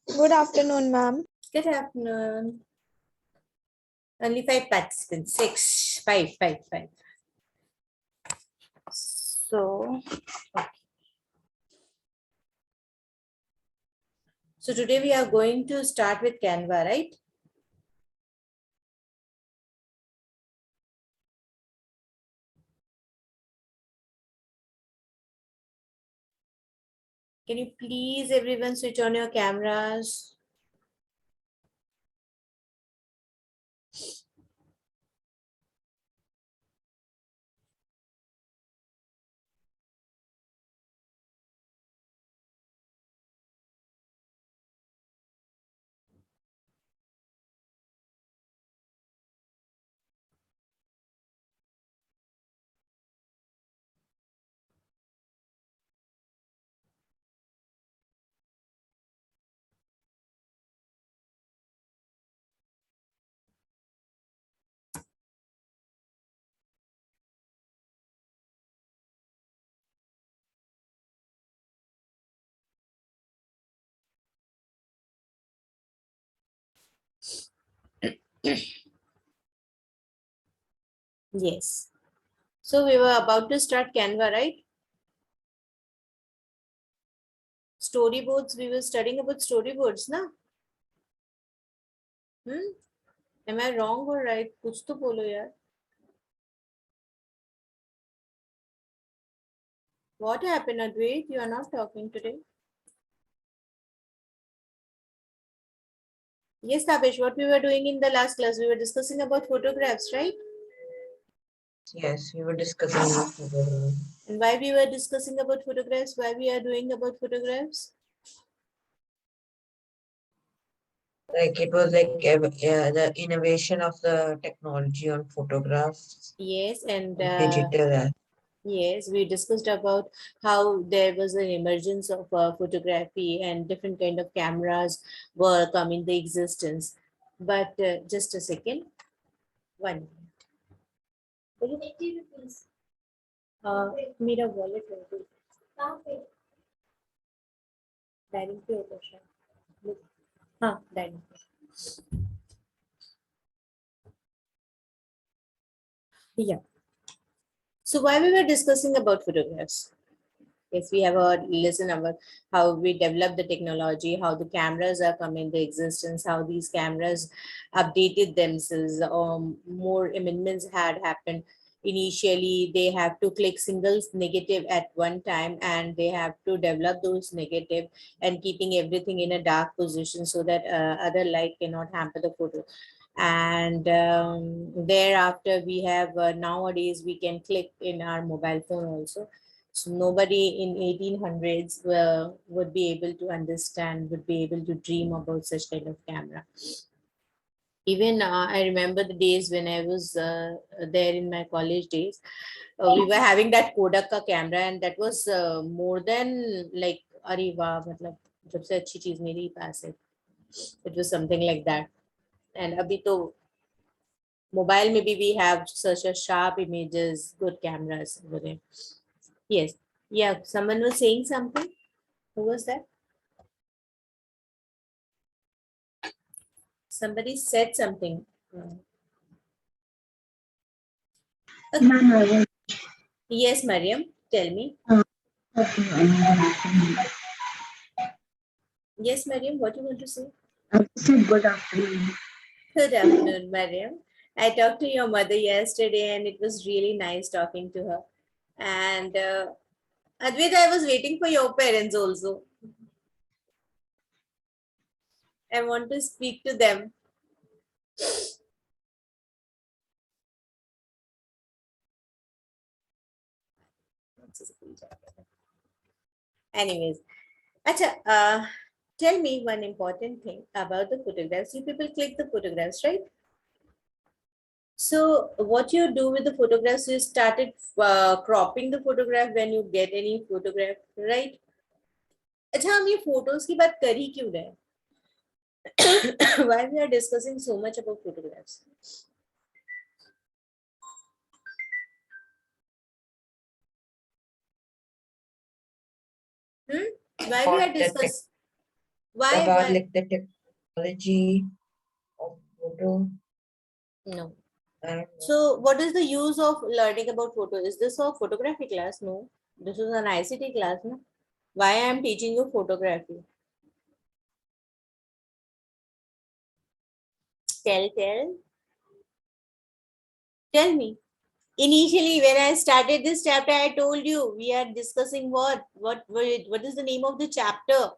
Good afternoon, ma'am. Good afternoon. Only 5 participants. 6, 5, 5, 5. So, okay. So today we are going to start with Canva, right? Can you please everyone switch on your cameras? Yes. So we were about to start Canva, right? Storyboards, we were studying about storyboards, na? Am I wrong or right? Kuch to bolo yaar. What happened, Advait? You are not talking today. Yes, Tapesh, what we were doing in the last class, we were discussing about photographs, right? Yes, we were discussing about And why we were discussing about photographs, why we are doing about photographs? like it was like the innovation of the technology on photographs, Yes, and digital. yes, we discussed about how there was an emergence of photography and different kind of cameras were coming into existence. But just a second, 1 minute. मेरा wallet है तो कहाँ पे dining पे होता शायद हाँ dining पे yeah. So why we were discussing about photographs? Yes, we have a lesson about how we develop the technology, how the cameras are coming into existence, how these cameras updated themselves, more amendments had happened. Initially, they have to click single negative at one time and they have to develop those negative and keeping everything in a dark position so that other light cannot hamper the photo. And thereafter, we have nowadays we can click in our mobile phone also, so nobody in 1800s would be able to understand, would be able to dream about such kind of camera. Even I remember the days when I was there in my college days. We were having that Kodak ka camera, and that was more than like, अरे वाह मतलब सबसे अच्छी चीज मेरे ही पास है. It was something like that. And अभी तो mobile maybe we have such a sharp images, good cameras over there. Yes. Yeah, someone was saying something. Who was that? Somebody said something. Ma'am, Yes, Mariam, tell me. Yes, Mariam, what you want to say? I said good afternoon. Good afternoon, Mariam. I talked to your mother yesterday and it was really nice talking to her. And Advait, I was waiting for your parents also. I want to speak to them. Anyways, Acha, tell me one important thing about the photographs. You people click the photographs, right? So what you do with the photographs, you started cropping the photograph when you get any photograph, right? अच्छा हम ये photos की बात कर ही क्यों रहे हैं? Why we are discussing so much about photographs? Why we are discussing? about like the technology of photo. No. I don't know. So what is the use of learning about photo? Is this a photography class? No. This is an ICT class, no? Why I am teaching you photography? Tell me. Initially, when I started this chapter, I told you we are discussing what is the name of the chapter?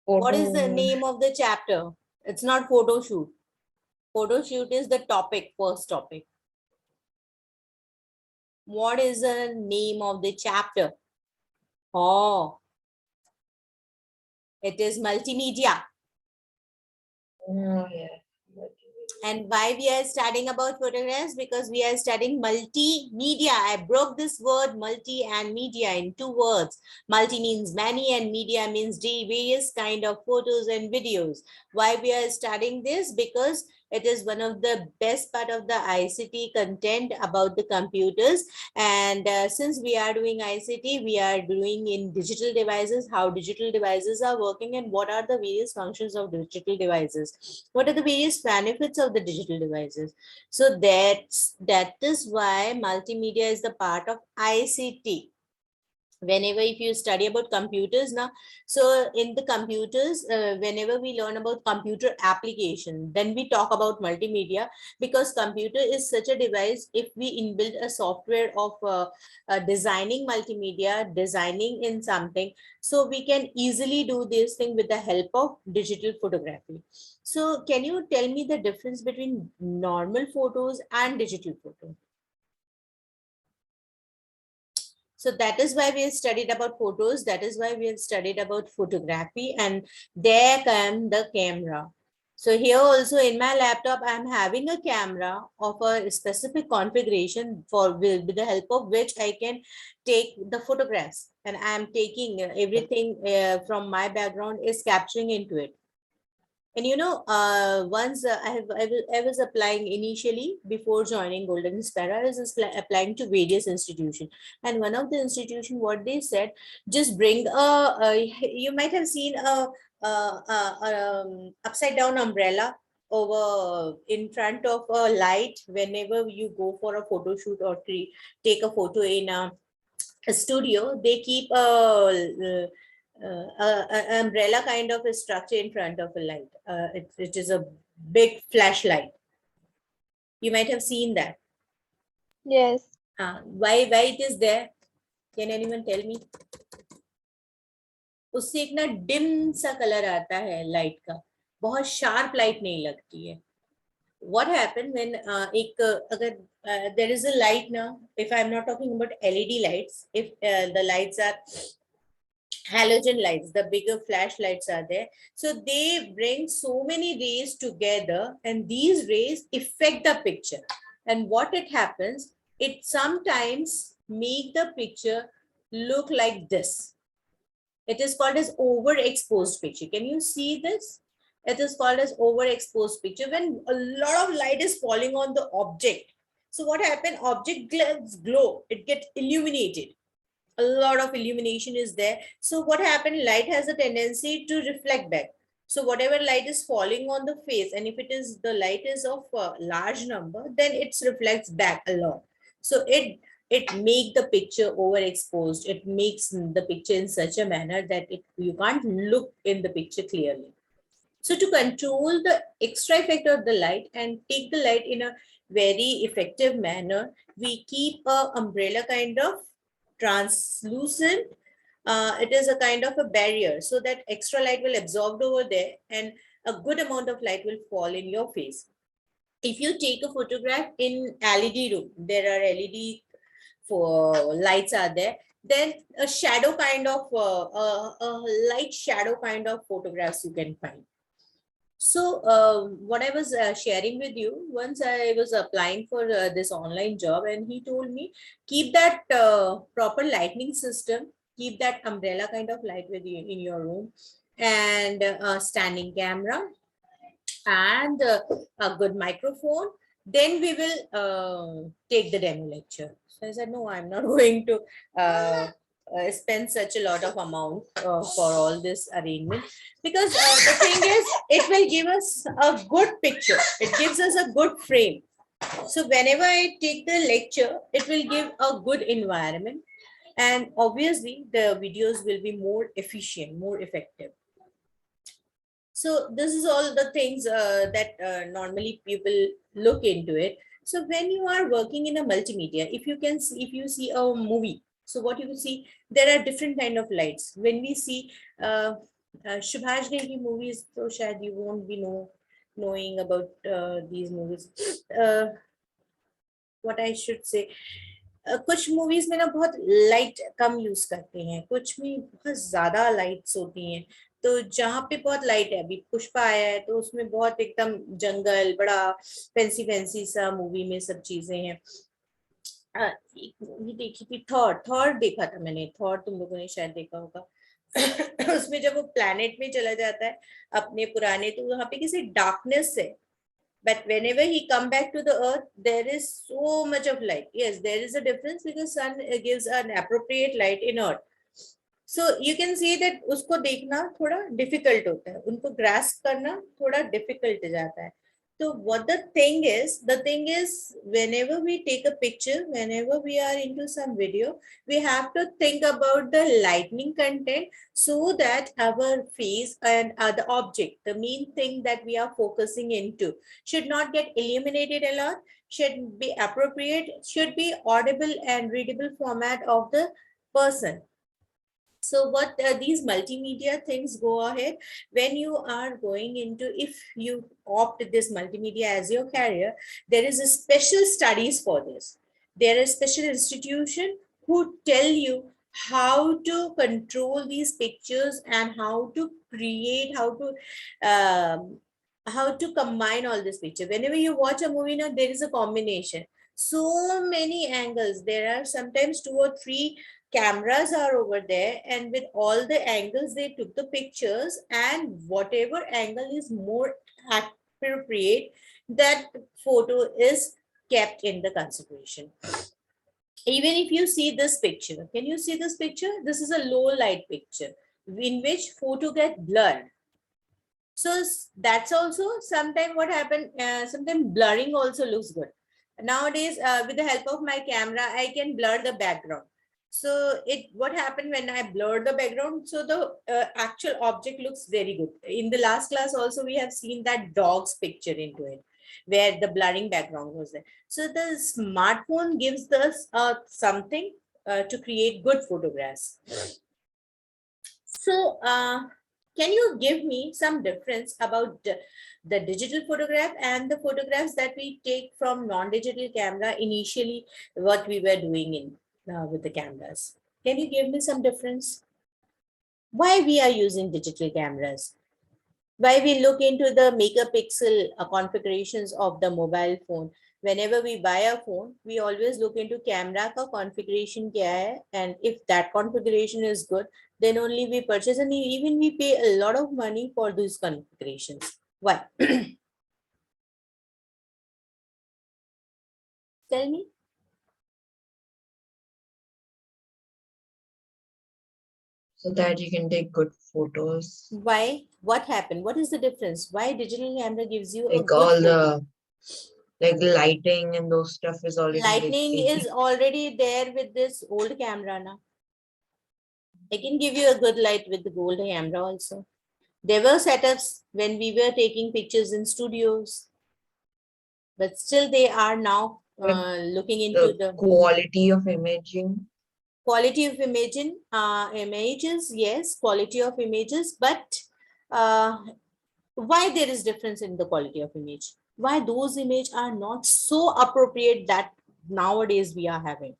What is the Photo. name of the chapter? It's not photo shoot. Photo shoot is the topic, first topic. What is the name of the chapter? Oh, it is multimedia. Oh, yeah. And why we are studying about photographs? Because we are studying multimedia. I broke this word multi and media in 2 words. Multi means many and media means various kind of photos and videos. Why we are studying this? Because it is one of the best part of the ICT content about the computers. And since we are doing ICT, we are doing in digital devices, how digital devices are working and what are the various functions of digital devices. What are the various benefits of the digital devices? So that is why multimedia is the part of ICT. Whenever if you study about computers now, so in the computers, whenever we learn about computer application, then we talk about multimedia, because computer is such a device. If we inbuilt a software of designing multimedia, designing in something, so we can easily do this thing with the help of digital photography. So can you tell me the difference between normal photos and digital photos? So that is why we have studied about photos. That is why we have studied about photography. And there come the camera. So here also in my laptop, I'm having a camera of a specific configuration with the help of which I can take the photographs. And I'm taking everything from my background is capturing into it. And you know, once I was applying initially before joining Golden Sparrow, I was applying to various institutions. And one of the institution, what they said, just bring you might have seen a upside down umbrella over in front of a light whenever you go for a photo shoot or take a photo in a studio. They keep a umbrella kind of a structure in front of a light. It is a big flashlight. You might have seen that. Yes. Why it is there? Can anyone tell me? उससे एक ना dim सा colour आता है light का, बहुत sharp light नहीं लगती है. What happened when अगर there is a light now, if I'm not talking about LED lights, if the lights are halogen lights, the bigger flashlights are there. So they bring so many rays together and these rays affect the picture. And what it happens, it sometimes make the picture look like this. It is called as overexposed picture. Can you see this? It is called as overexposed picture when a lot of light is falling on the object. So what happened? Object glow, it gets illuminated. A lot of illumination is there. So what happened? Light has a tendency to reflect back. So whatever light is falling on the face, and if it is the light is of a large number, then it reflects back a lot. So it make the picture overexposed. It makes the picture in such a manner that you can't look in the picture clearly. So to control the extra effect of the light and take the light in a very effective manner, we keep a umbrella kind of translucent. It is a kind of a barrier so that extra light will absorb over there and a good amount of light will fall in your face. If you take a photograph in LED room, there are LED for lights are there, then a shadow kind of a light shadow kind of photographs you can find. So what I was sharing with you, once I was applying for this online job and he told me, keep that proper lighting system, keep that umbrella kind of light with you in your room and a standing camera and a good microphone. Then we will take the demo lecture. So I said, no, I'm not going to spend such a lot of amount for all this arrangement, because the thing is, it will give us a good picture. It gives us a good frame. So whenever I take the lecture, it will give a good environment, and obviously the videos will be more efficient, more effective. So this is all the things that normally people look into it. So when you are working in a multimedia, if you can see, if you see a movie, so what you will see, there are different kind of lights. When we see Subhash Ghai movies, so shayad you won't be knowing about these movies. What I should say, कुछ movies में ना बहुत light कम use करते हैं, कुछ में बहुत ज्यादा लाइट्स होती हैं. तो जहाँ पे बहुत लाइट है, अभी पुष्पा आया है तो उसमें बहुत एकदम जंगल, बड़ा फैंसी फैंसी सा मूवी में सब चीजें हैं. एक मूवी देखी थी, थॉर देखा था मैंने. थॉर तुम लोगों ने शायद देखा होगा. उसमें जब वो प्लैनेट में चला जाता है अपने पुराने, तो वहां पे किसी डार्कनेस है. But whenever he come back to the earth, there is so much of light. Yes, there is a difference because sun gives an appropriate light in earth. So you can see that उसको देखना थोड़ा difficult होता है, उनको grasp करना थोड़ा difficult जाता है. So what the thing is, whenever we take a picture, whenever we are into some video, we have to think about the lightning content so that our face and the object, the main thing that we are focusing into, should not get illuminated a lot, should be appropriate, should be audible and readable format of the person. So what these multimedia things go ahead, when you are going into, if you opt this multimedia as your career, there is a special studies for this. There is special institution who tell you how to control these pictures and how to create, how to combine all this picture. Whenever you watch a movie now, there is a combination. So many angles. There are sometimes 2 or 3 cameras are over there, and with all the angles they took the pictures, and whatever angle is more appropriate, that photo is kept in the consideration. Even if you see this picture, can you see this picture? This is a low light picture in which photo get blurred. So that's also sometimes what happened. Sometimes blurring also looks good. Nowadays, with the help of my camera, I can blur the background. So what happened when I blurred the background? So the actual object looks very good. In the last class also, we have seen that dog's picture into it, where the blurring background was there. So the smartphone gives us something to create good photographs. So can you give me some difference about the digital photograph and the photographs that we take from non-digital camera initially, what we were doing in with the cameras? Can you give me some difference? Why we are using digital cameras? Why we look into the megapixel configurations of the mobile phone? Whenever we buy a phone, we always look into camera ka configuration kya hai, and if that configuration is good, then only we purchase, and even we pay a lot of money for these configurations. Why? Tell me. So that you can take good photos. Why? What happened? What is the difference? Why digital camera gives you a Like good all photo? the lighting and those stuff is already Lightning is already there with this old camera now. I can give you a good light with the old camera also. There were setups when we were taking pictures in studios, but still they are now looking into the the quality of imaging. quality of images. Yes, quality of images, but why there is difference in the quality of image? Why those images are not so appropriate that nowadays we are having?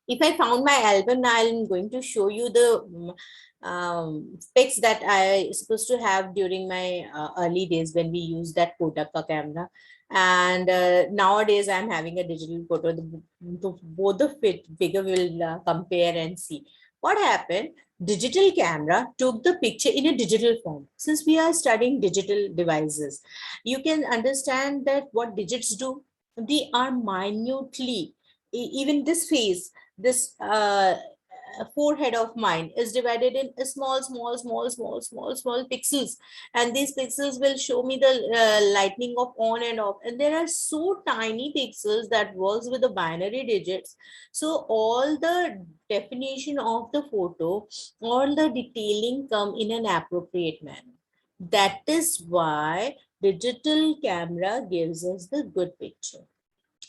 If I found my album, I'm going to show you the specs that I supposed to have during my early days when we used that Kodak ka camera. And nowadays I'm having a digital photo. Both of it figure will compare and see. What happened? Digital camera took the picture in a digital form. Since we are studying digital devices, you can understand that what digits do. They are minutely even this face, this forehead of mine is divided in a small pixels, and these pixels will show me the lightning of on and off, and there are so tiny pixels that works with the binary digits. So all the definition of the photo, all the detailing come in an appropriate manner. That is why digital camera gives us the good picture.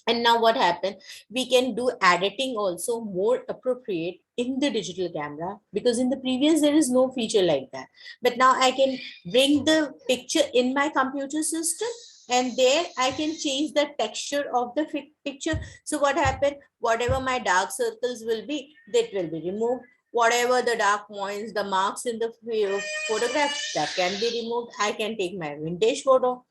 And now what happened, we can do editing also more appropriate in the digital camera, because in the previous there is no feature like that. But now I can bring the picture in my computer system, and there I can change the texture of the picture. So what happened, whatever my dark circles will be, that will be removed. Whatever the dark points, the marks in the photograph, that can be removed. I can take my vintage photo.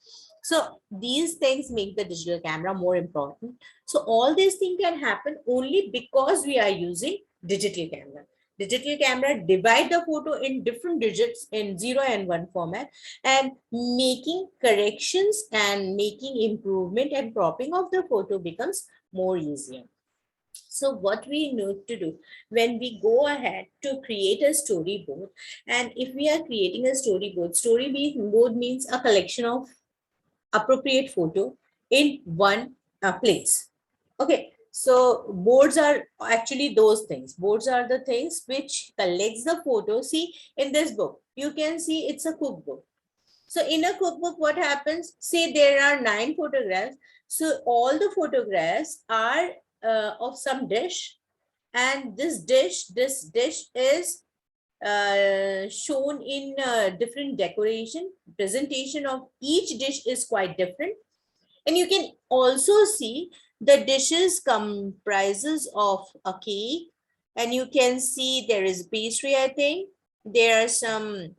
So these things make the digital camera more important. So all these things can happen only because we are using digital camera. Digital camera divide the photo in different digits in 0 and 1 format, and making corrections and making improvement and cropping of the photo becomes more easier. So what we need to do when we go ahead to create a storyboard, and if we are creating a storyboard means a collection of appropriate photo in one place. Okay, so boards are actually those things. Boards are the things which collects the photo. See, in this book, you can see it's a cookbook. So in a cookbook, what happens? Say there are 9 photographs. So all the photographs are of some dish, and this dish is shown in different decoration. Presentation of each dish is quite different. And you can also see the dishes comprises of a cake, and you can see there is pastry, I think. There are some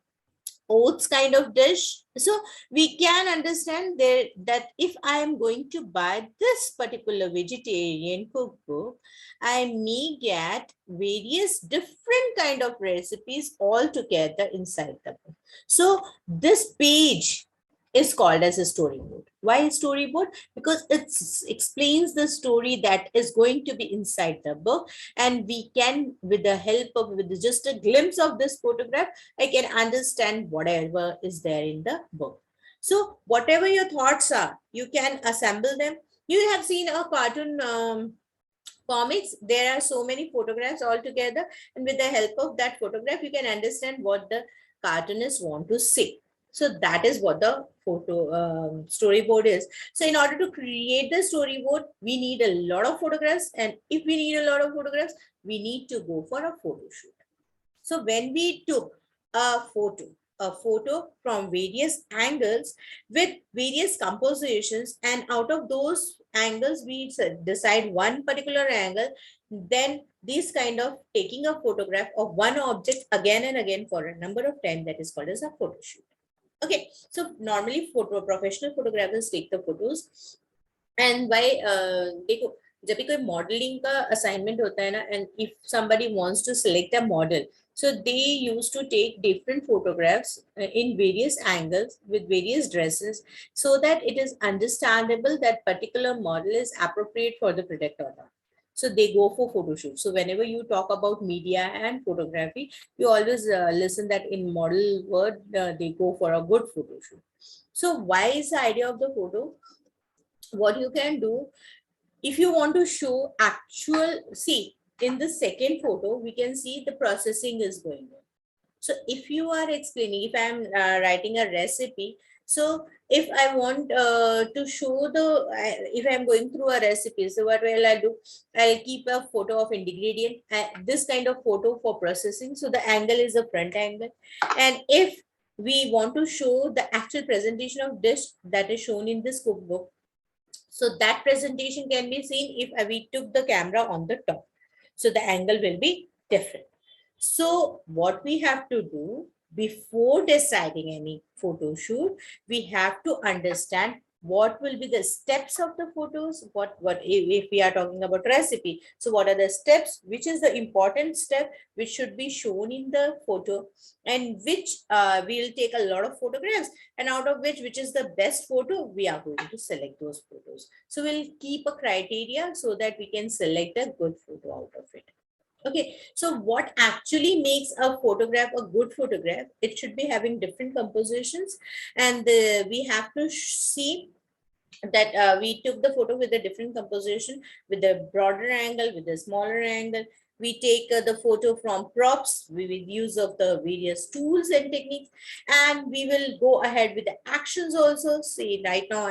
oats kind of dish. So we can understand there that if I am going to buy this particular vegetarian cookbook, I may get various different kind of recipes all together inside the book. So this page is called as a storyboard. Why storyboard? Because it explains the story that is going to be inside the book, and we can, with the help of, with just a glimpse of this photograph, I can understand whatever is there in the book. So whatever your thoughts are, you can assemble them. You have seen a cartoon comics, there are so many photographs all together, and with the help of that photograph, you can understand what the cartoonists want to say. So that is what the photo storyboard is. So in order to create the storyboard, we need a lot of photographs, and if we need a lot of photographs, we need to go for a photo shoot. So when we took a photo from various angles with various compositions, and out of those angles we decide one particular angle, then this kind of taking a photograph of one object again and again for a number of times, that is called as a photo shoot. Okay, so normally professional photographers take the photos, and by देखो जब भी कोई modeling का assignment होता है ना, and if somebody wants to select a model, so they used to take different photographs in various angles with various dresses, so that it is understandable that particular model is appropriate for the product or not. So they go for photo shoot. So whenever you talk about media and photography, you always listen that in model word, they go for a good photo shoot. So why is the idea of the photo? What you can do, if you want to show actual, see in the second photo, we can see the processing is going on. So if you are explaining, if I'm writing a recipe, so if I want to show if I'm going through a recipe, so what will I do? I'll keep a photo of ingredient, this kind of photo for processing. So the angle is a front angle. And if we want to show the actual presentation of dish that is shown in this cookbook, so that presentation can be seen if we took the camera on the top. So the angle will be different. So what we have to do before deciding any photo shoot, we have to understand what will be the steps of the photos, what if we are talking about recipe, so what are the steps, which is the important step which should be shown in the photo, and which we'll take a lot of photographs, and out of which is the best photo, we are going to select those photos. So we'll keep a criteria so that we can select a good photo out of it. Okay, so what actually makes a photograph a good photograph? It should be having different compositions, and we have to see that we took the photo with a different composition, with a broader angle, with a smaller angle. We take the photo from props with use of the various tools and techniques, and we will go ahead with the actions also. See, right now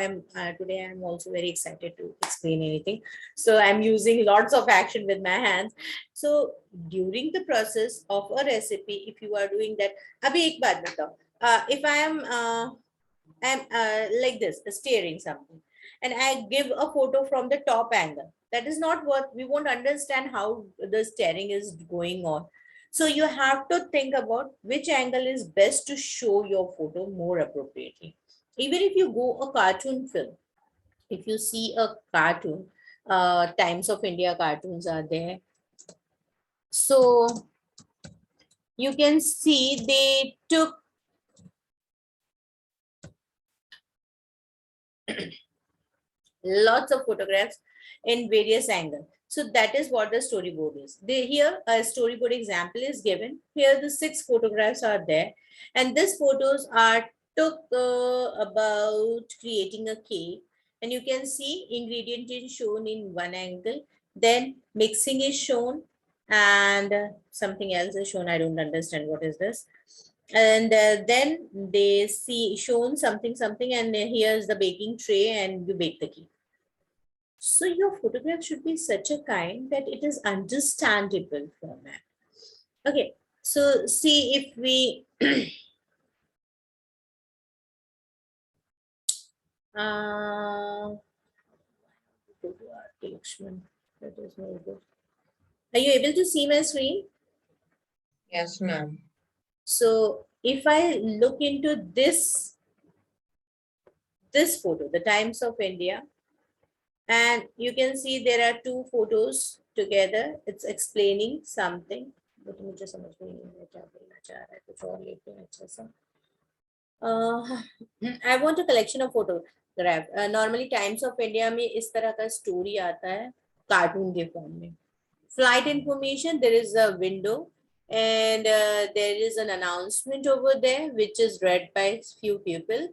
today I'm also very excited to explain anything. So I'm using lots of action with my hands. So during the process of a recipe, if you are doing that, abhi ek baat batao, if I am like this, staring something, and I give a photo from the top angle. That is not what we won't understand how the staring is going on. So you have to think about which angle is best to show your photo more appropriately. Even if you go a cartoon film, if you see a cartoon, Times of India cartoons are there. So you can see they took lots of photographs in various angles. So that is what the storyboard is. Here a storyboard example is given. Here the 6 photographs are there, and these photos are took about creating a cake, and you can see ingredient is shown in one angle, then mixing is shown, and something else is shown. I don't understand what is this. And then they see shown something, and here's the baking tray, and you bake the cake. So your photograph should be such a kind that it is understandable format. Okay, so see if we go to our Lakshman. That is very good. Are you able to see my screen? Yes, ma'am. So if I look into this photo, the Times of India, and you can see there are 2 photos together. It's explaining something. I want a collection of photograph. Normally Times of India में इस तरह का story आता है cartoon के form में. Flight information, there is a window, and there is an announcement over there which is read by few people.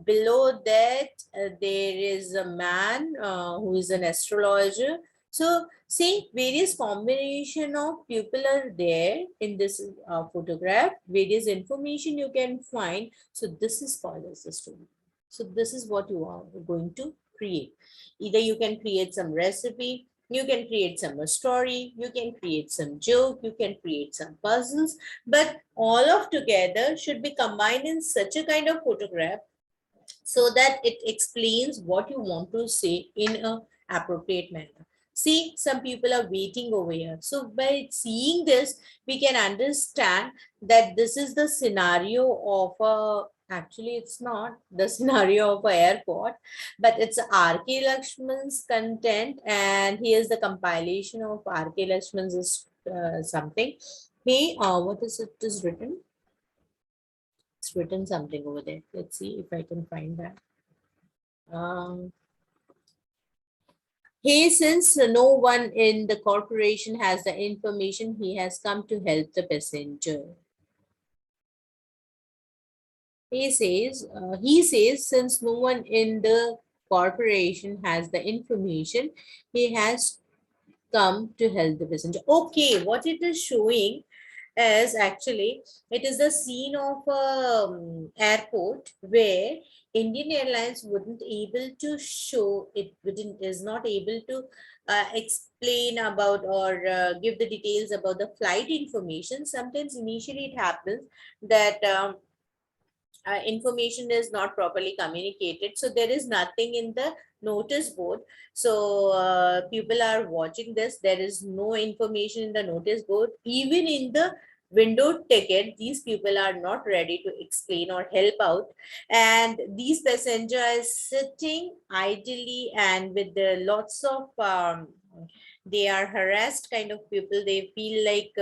Below that there is a man who is an astrologer. So see, various combination of people are there in this photograph, various information you can find. So this is called as the story. So this is what you are going to create. Either you can create some recipe, you can create some story, you can create some joke, you can create some puzzles, but all of together should be combined in such a kind of photograph so that it explains what you want to say in an appropriate manner. See, some people are waiting over here. So by seeing this, we can understand that this is the scenario of a, actually it's not the scenario of an airport, but it's R.K. Lakshman's content, and here's the compilation of R.K. Lakshman's something. Hey, what is it is written? It's written something over there. Let's see if I can find that. Hey, since no one in the corporation has the information, he has come to help the passenger. He says, since no one in the corporation has the information, he has come to help the passenger. Okay, what it is showing is actually, it is the scene of a airport where Indian Airlines wouldn't able to show, is not able to explain about or give the details about the flight information. Sometimes initially it happens that information is not properly communicated. So there is nothing in the notice board. So people are watching this. There is no information in the notice board. Even in the window ticket, these people are not ready to explain or help out, and these passenger is sitting idly and with the lots of they are harassed kind of people. They feel like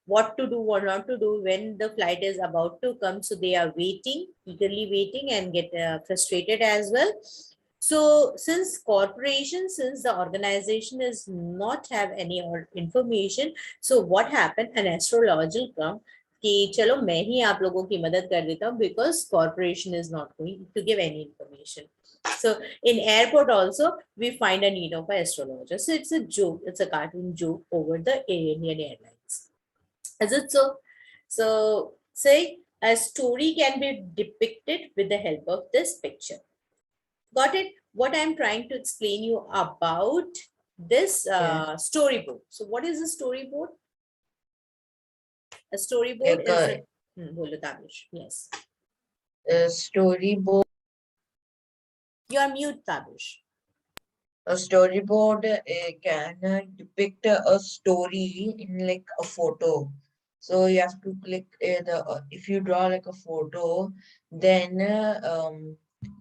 what to do, what not to do when the flight is about to come, so they are waiting, eagerly waiting, and get frustrated as well. So since corporation, since the organization is not have any information, so what happened, an astrologer come कि चलो मैं ही आप लोगों की मदद कर देता हूँ because corporation is not going to give any information. So in airport also we find a need of an astrologer. So it's a joke, it's a cartoon joke over the Indian Airlines. Is it so? So say a story can be depicted with the help of this picture. Got it? What I'm trying to explain you about this storyboard. So what is a storyboard? A storyboard is a, bolo Tabish. Yes. Storyboard. You are mute, Tabish. A storyboard can depict a story in like a photo. So you have to click if you draw like a photo, then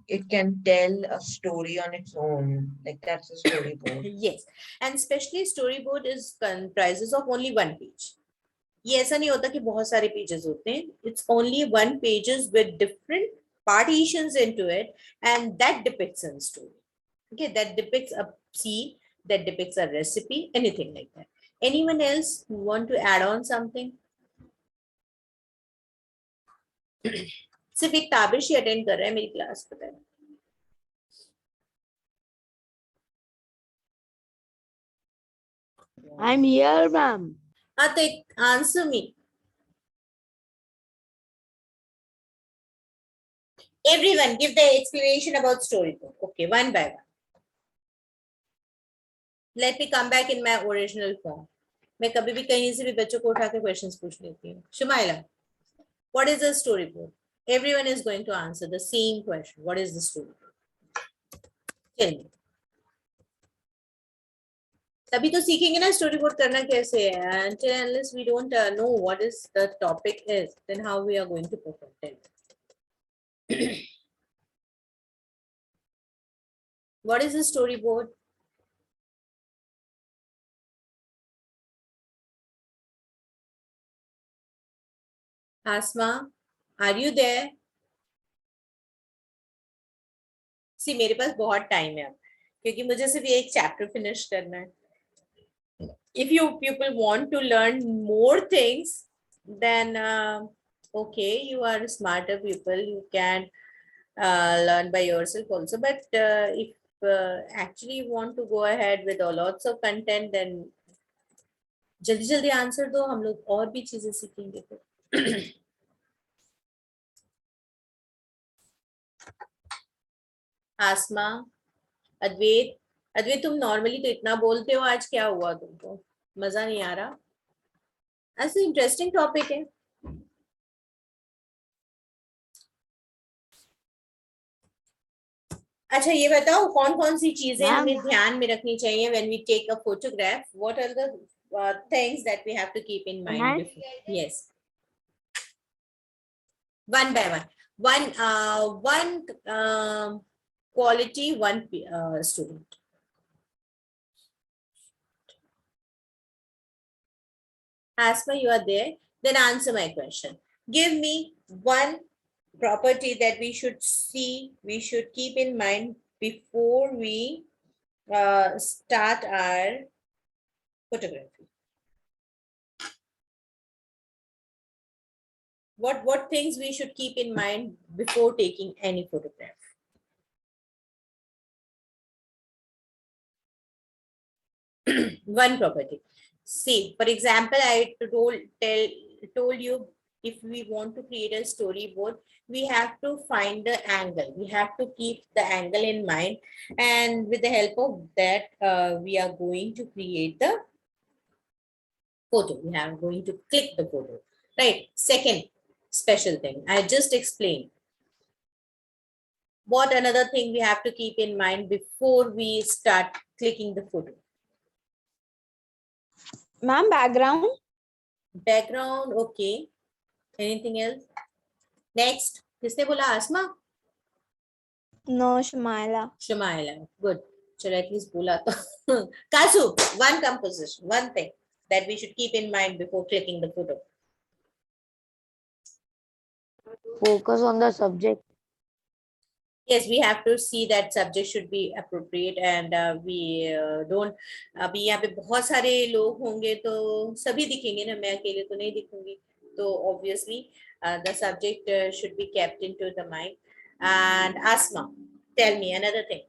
it can tell a story on its own. Like that's a storyboard. Yes, and especially storyboard is comprises of only one page. ये ऐसा नहीं होता कि बहुत सारे pages होते हैं. It's only one pages with different partitions into it, and that depicts a story. Okay, that depicts a scene, that depicts a recipe, anything like that. Anyone else who want to add on something? सिर्फ एक ताबिश ही attend कर रहा है मेरी class, पता है. I'm here, ma'am. हाँ, तो answer me. Everyone give the explanation about storyboard. Okay, one by one. Let me come back in my original form. मैं कभी भी कहीं से भी बच्चों को उठा के questions पूछ लेती हूँ. Shumaila, what is a storyboard? Everyone is going to answer the same question. What is the storyboard? Tell me. तभी तो सीखेंगे ना storyboard करना कैसे है. Until unless we don't know what is the topic is, then how we are going to perform it. What is a storyboard? Asma, are you there? See, मेरे पास बहुत time है अब, क्योंकि मुझे सिर्फ एक chapter finish करना है. If you people want to learn more things, then okay, you are smarter people. You can learn by yourself also. But if actually you want to go ahead with lots of content, then जल्दी जल्दी answer दो, हम लोग और भी चीजें सीखेंगे फिर. आसमा, अद्वैत, अद्वैत तुम नॉर्मली तो इतना बोलते हो, आज क्या हुआ तुमको? मजा नहीं आ रहा? ऐसे इंटरेस्टिंग टॉपिक है. अच्छा ये बताओ कौन कौन सी चीजें हमें ध्यान में रखनी चाहिए when we take a photograph? What are the things that we have to keep in mind before? Yes. One by one. One quality, one student. Asma, you are there? Then answer my question. Give me one property that we should see, we should keep in mind before we start our photography. What things we should keep in mind before taking any photograph? One property. See, for example, I told you, if we want to create a storyboard, we have to find the angle. We have to keep the angle in mind, and with the help of that, we are going to create the photo. We are going to click the photo, right? Second special thing, I just explained. What another thing we have to keep in mind before we start clicking the photo? Ma'am, background. Background, okay. Anything else? Next, किसने बोला? आसमा? No, Shmaila. Shamaila. Good. Chalo, at least बोला तो. Kasu, one composition, one thing that we should keep in mind before clicking the photo. Focus on the subject. Yes, we have to see that subject should be appropriate and we don't. अभी यहाँ पे बहुत सारे लोग होंगे तो सभी दिखेंगे ना, मैं अकेले तो नहीं दिखूंगी. तो obviously the subject should be kept into the mind. And Asma, tell me another thing.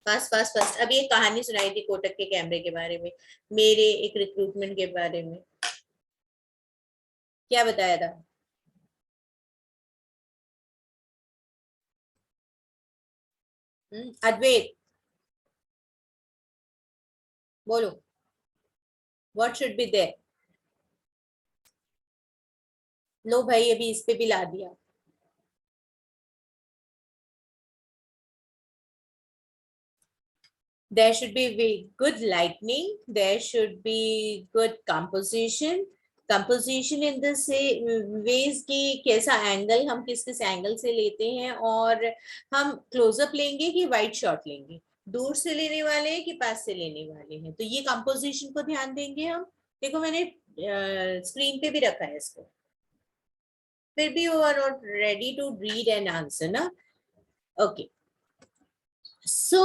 First अभी एक कहानी सुनाई थी कोटक के कैमरे के बारे में, मेरे एक रिक्रूटमेंट के बारे में. क्या बताया था? अद्वैत बोलो. What should be there? लो भाई, अभी इस पे भी ला दिया. There should be good lighting. There should be good composition. Composition in the ways कि कैसा एंगल हम किस एंगल से लेते हैं, और हम क्लोजअप लेंगे कि वाइड शॉट लेंगे, दूर से लेने वाले हैं कि पास से लेने वाले हैं. तो ये कंपोजिशन को ध्यान देंगे हम. देखो मैंने स्क्रीन पे भी रखा है इसको. फिर भी you are not ready to read and answer ना. Okay. So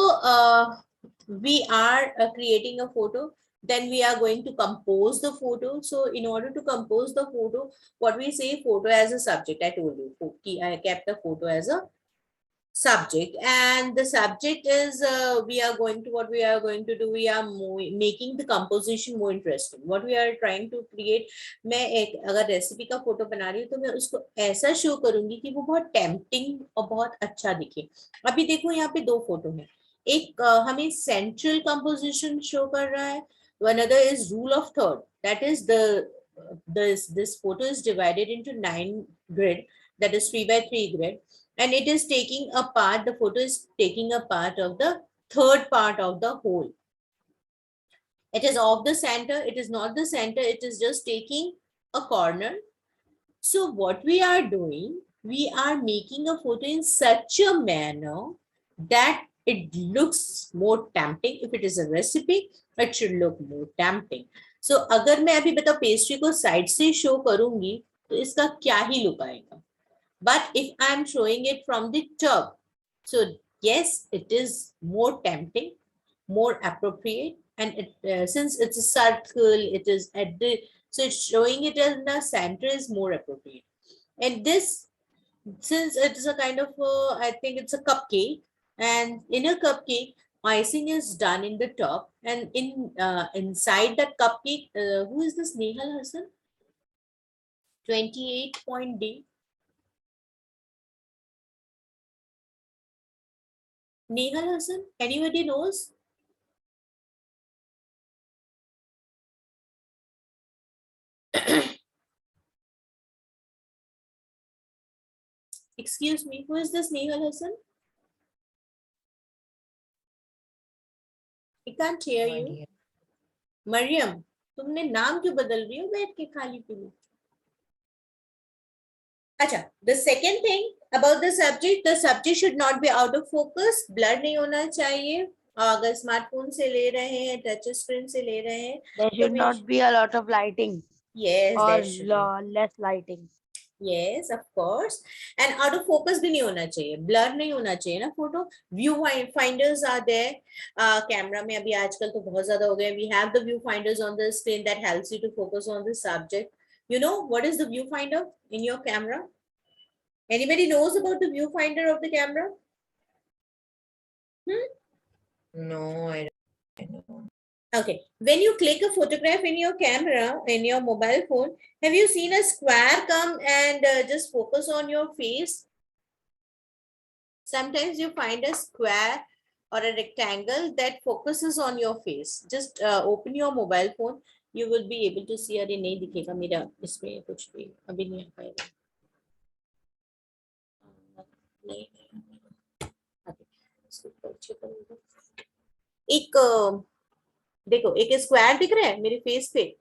we are creating a photo, then we are going to compose the photo. So in order to compose the photo, what we say, photo as a subject. I told you I kept the photo as a subject, and the subject is we are going to we are making the composition more interesting. What we are trying to create, मैं एक अगर recipe का photo बना रही हूँ तो मैं उसको ऐसा शो करूंगी कि वो बहुत टेम्पटिंग और बहुत अच्छा दिखे. अभी देखो यहाँ पे दो फोटो हैं. एक हमें सेंट्रल कंपोजिशन शो कर रहा है. Another is rule of third. That is this photo is divided into 9 grid, that is 3x3 grid, and it is taking a part, the photo is taking a part of the third part of the whole. It is off the center, it is not the center, it is just taking a corner. So what we are doing, we are making a photo in such a manner that it looks more tempting. If it is a recipe, it should look more tempting. So अगर मैं अभी बताओ pastry को side से show करूंगी तो इसका क्या ही लुक आएगा. But if I am showing it from the top, so yes, it is more tempting, more appropriate, and since it's a circle, it is at the, so it's showing it in the center is more appropriate. And this, since it is a kind of I think it's a cupcake, and in a cupcake icing is done in the top, and in inside that cupcake, who is this? Nehal Hassan, 28 point D. Nehal Hassan, anybody knows? Excuse me, who is this Nehal Hassan? I can't hear you. Mariam, तुमने नाम क्यों बदल रही हो बैठ के खाली पीली? अच्छा, the second thing about the subject should not be out of focus, blur नहीं होना चाहिए. अगर स्मार्टफोन से ले रहे हैं, टच स्क्रीन से ले रहे हैं, There should not be a lot of lighting yes, or there should be. less lighting. Yes, of course. And out of focus भी नहीं होना चाहिए, blur नहीं होना चाहिए ना photo. View finders are there. Camera में अभी आजकल तो बहुत ज्यादा हो गए. We have the viewfinders on the screen that helps you to focus on the subject. You know what is the viewfinder in your camera? Anybody knows about the viewfinder of the camera? No, I don't know. Okay, when you click a photograph in your camera, in your mobile phone, have you seen a square come and just focus on your face? Sometimes you find a square or a rectangle that focuses on your face. Just open your mobile phone, you will be able to see. अरे नहीं दिखेगा मेरा इसमें कुछ भी अभी नहीं आ पाएगा. एक देखो एक स्क्वायर दिख रहा है मेरे फेस पे.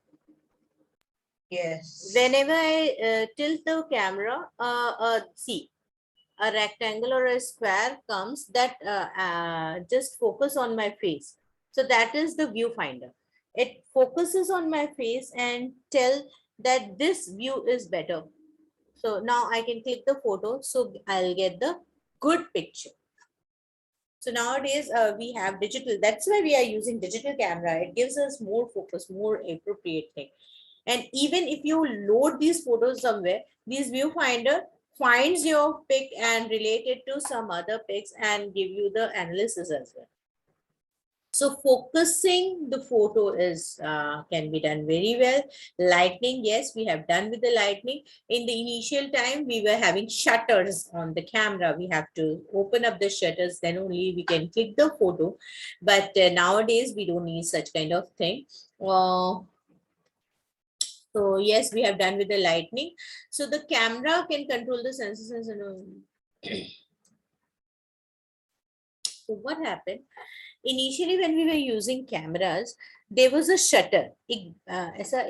Yes. Whenever I tilt the camera, see, a rectangle or a square comes that just focus on my face. So that is the viewfinder. It focuses on my face and tell that this view is better. So now I can click the photo, so I'll get the good picture. So nowadays we have digital. That's why we are using digital camera. It gives us more focus, more appropriate thing. And even if you load these photos somewhere, this viewfinder finds your pic and relate it to some other pics and give you the analysis as well. So focusing the photo is can be done very well. Lightning, yes, we have done with the lightning. In the initial time, we were having shutters on the camera. We have to open up the shutters, then only we can click the photo. But nowadays, we don't need such kind of thing. So yes, we have done with the lightning. So the camera can control the sensors and so what happened? Initially when we were using cameras, there was a shutter. ऐसा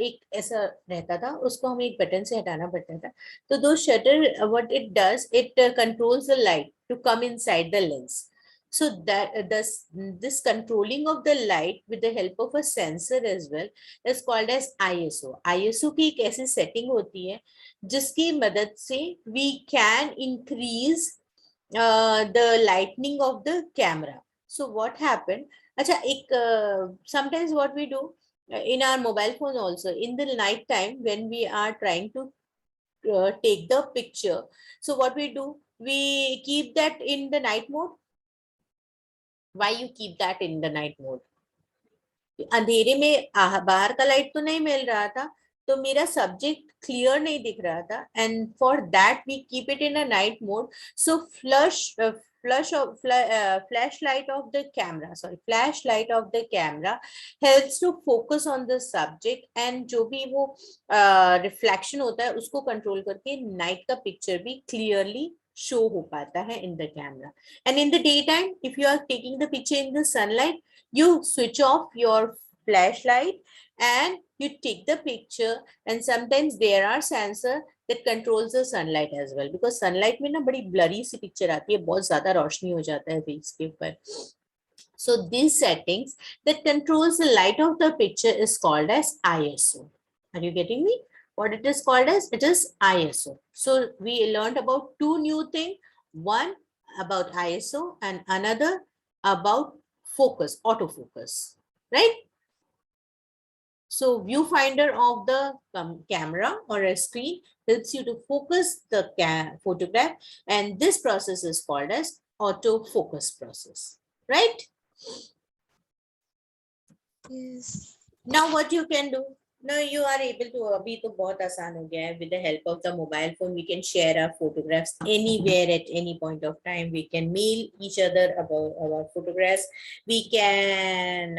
रहता था, उसको हमें एक button से हटाना पड़ता था. तो दो shutter, what it does, it controls the light to come inside the lens. So that this controlling of the light with the help of a sensor as well is called as ISO. ISO की एक ऐसी setting होती है जिसकी मदद से we can increase the lightning of the camera. So what happened? Sometimes what we do in our mobile phone also, in the night time when we are trying to take the picture. So what we do, we keep that in the night mode. Why you keep that in the night mode? अंधेरे में बाहर का light तो नहीं मिल रहा था, तो मेरा सब्जेक्ट क्लियर नहीं दिख रहा था, and for that we keep it in a night mode. So flashlight of the camera helps to focus on the subject, and जो भी वो रिफ्लेक्शन होता है उसको कंट्रोल करके नाइट का पिक्चर भी क्लियरली शो हो पाता है in the camera. And in the daytime, if you are taking the picture in the sunlight, you switch off your flashlight and you take the picture, and sometimes there are sensor that controls the sunlight as well, because sunlight में ना बड़ी blurry सी picture आती है, बहुत ज़्यादा रोशनी हो जाता है face के ऊपर. So these settings that controls the light of the picture is called as ISO. Are you getting me? What it is called as? It is ISO. So we learned about two new things. One about ISO and another about focus, autofocus, right? So viewfinder of the camera or a screen helps you to focus the photograph, and this process is called as autofocus process, right? Yes. Now what you can do, now you are able to, abhi to bahut aasan ho gaya hai, with the help of the mobile phone we can share our photographs anywhere at any point of time. We can mail each other about our photographs. We can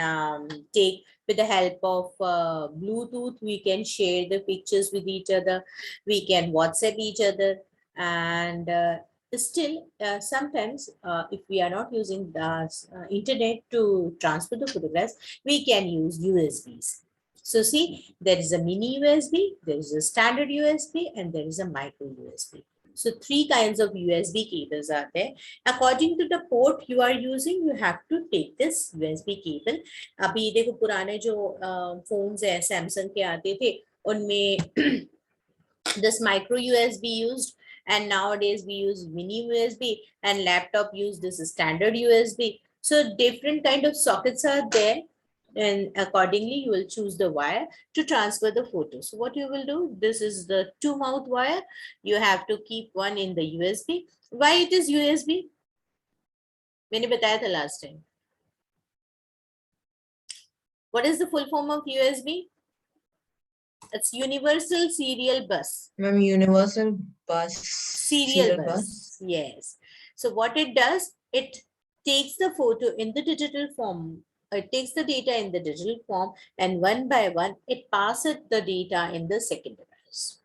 take with the help of Bluetooth, we can share the pictures with each other. We can WhatsApp each other, and still sometimes if we are not using the internet to transfer the photographs, we can use USBs. So see, there is a mini USB, there is a standard USB, and there is a micro USB. So three kinds of USB cables are there. According to the port you are using, you have to take this USB cable. अभी देखो पुराने जो phones है Samsung के आते थे, उनमें this micro USB used, and nowadays we use mini USB, and laptop use this standard USB. So different kind of sockets are there, and accordingly you will choose the wire to transfer the photo. So what you will do, this is the 2-mouth wire. You have to keep one in the USB. Why it is USB? मैंने बताया था last time. What is the full form of USB? It's Universal Serial Bus. Ma'am, universal bus. Serial bus. Yes. So what it does, it takes the photo in the digital form. It takes the data in the digital form, and one by one, it passes the data in the second device.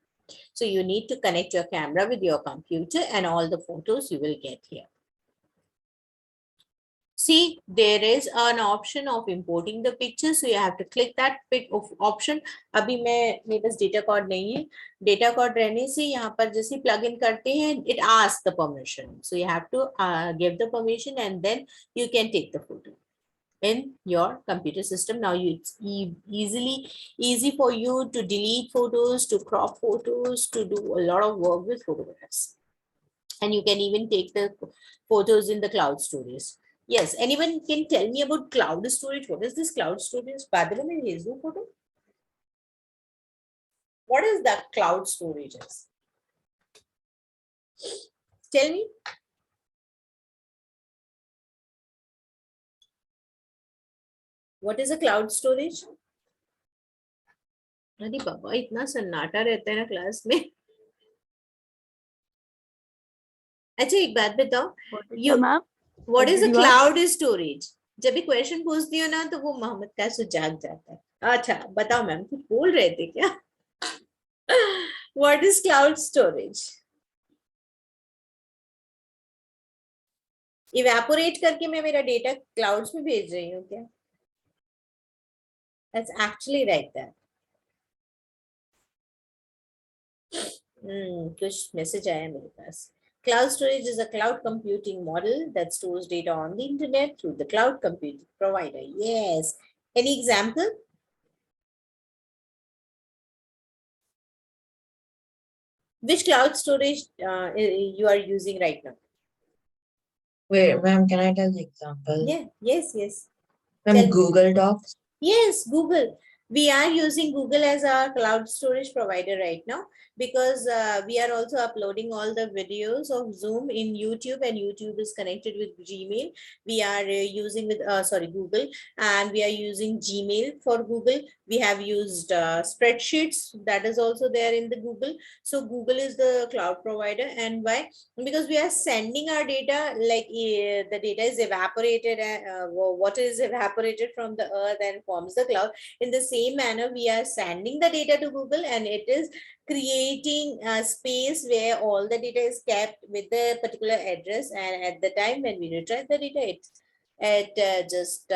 So you need to connect your camera with your computer, and all the photos you will get here. See, there is an option of importing the picture, so you have to click that pick of option. अभी मेरे पास data card नहीं है. Data card रहने से यहाँ पर जैसे plug in करते हैं, it asks the permission. So you have to give the permission and then you can take the photo in your computer system. Now it's easy for you to delete photos, to crop photos, to do a lot of work with photographs. And you can even take the photos in the cloud storage. Yes, anyone can tell me about cloud storage? What is this cloud storage? Badala mein bhej do photo. What is that cloud storage? Tell me. What is a cloud storage? अरे बाबा इतना सन्नाटा रहता है ना class में. अच्छा एक बात बताओ. What is a cloud storage? जब भी क्वेश्चन पूछती हो ना तो वो मोहम्मद का जाग जाता है. अच्छा बताओ मैम कुछ बोल रहे थे क्या? What is cloud storage? Evaporate करके मैं मेरा डेटा क्लाउड्स में भेज रही हूँ क्या? That's actually like that. कुछ मैसेज आया मेरे पास. Cloud storage is a cloud computing model that stores data on the internet through the cloud computing provider. Yes. Any example? Which cloud storage you are using right now? Wait, ma'am, can I tell the example? Yeah. Yes. Ma'am, Tell me. Google Docs. Yes, Google. We are using Google as our cloud storage provider right now because we are also uploading all the videos of Zoom in YouTube, and YouTube is connected with Gmail. We are using with Google, and we are using Gmail for Google. We have used spreadsheets, that is also there in the Google. So Google is the cloud provider. And why? Because we are sending our data, like the data is evaporated, water is evaporated from the earth and forms the cloud. In the same manner, we are sending the data to Google, and it is creating a space where all the data is kept with the particular address. And at the time when we retrieve the data, it just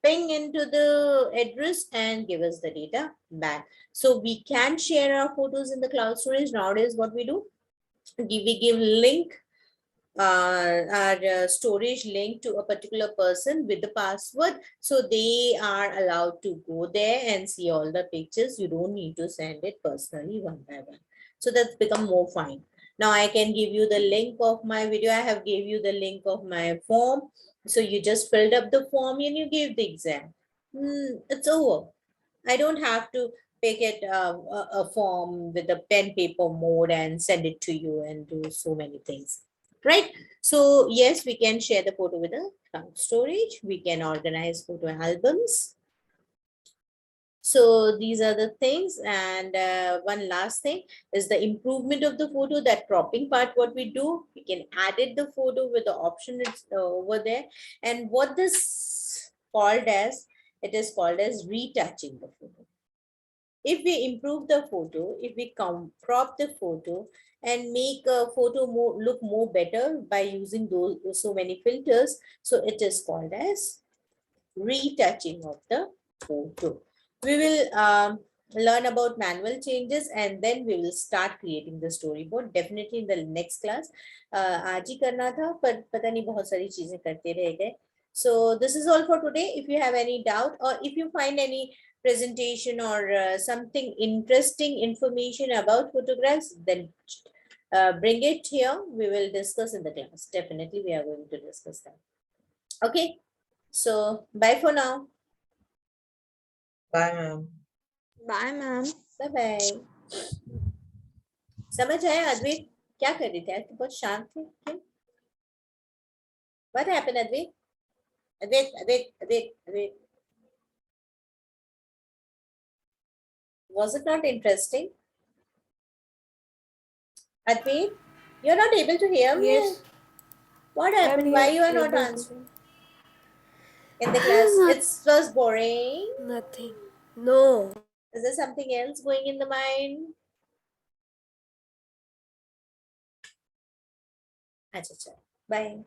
ping into the address and give us the data back. So we can share our photos in the cloud storage. Nowadays, what we do, we give link, our storage link to a particular person with the password, so they are allowed to go there and see all the pictures. You don't need to send it personally one by one. So that's become more fine. Now I can give you the link of my video. I have gave you the link of my form. So you just filled up the form and you gave the exam. It's over. I don't have to pick it a form with a pen paper mode and send it to you and do so many things. Right? So yes, we can share the photo with a cloud storage. We can organize photo albums. So these are the things. And one last thing is the improvement of the photo, that cropping part. What we do, we can edit the photo with the option it's over there. And what this called as, it is called as retouching the photo. If we improve the photo, if we crop the photo and make a photo look more better by using those so many filters, so it is called as retouching of the photo. We will learn about manual changes, and then we will start creating the storyboard definitely in the next class. आज ही करना था पर पता नहीं बहुत सारी चीजें करते रह गए. So this is all for today. If you have any doubt, or if you find any presentation or something interesting information about photographs, then bring it here. We will discuss in the class. Definitely we are going to discuss that. Okay, so bye for now. Bye, ma'am. Bye, ma'am. Bye bye. समझ आया अद्वैत? क्या कर रही थी आज? तो बहुत शांत थे. क्यों? What happened, Advait? Advait. Was it not interesting? Advait, you're not able to hear me? Yes. What happened? Why you are not able to. answering? In the class, it was boring. Nothing. No. Is there something else going in the mind? Acha, bye.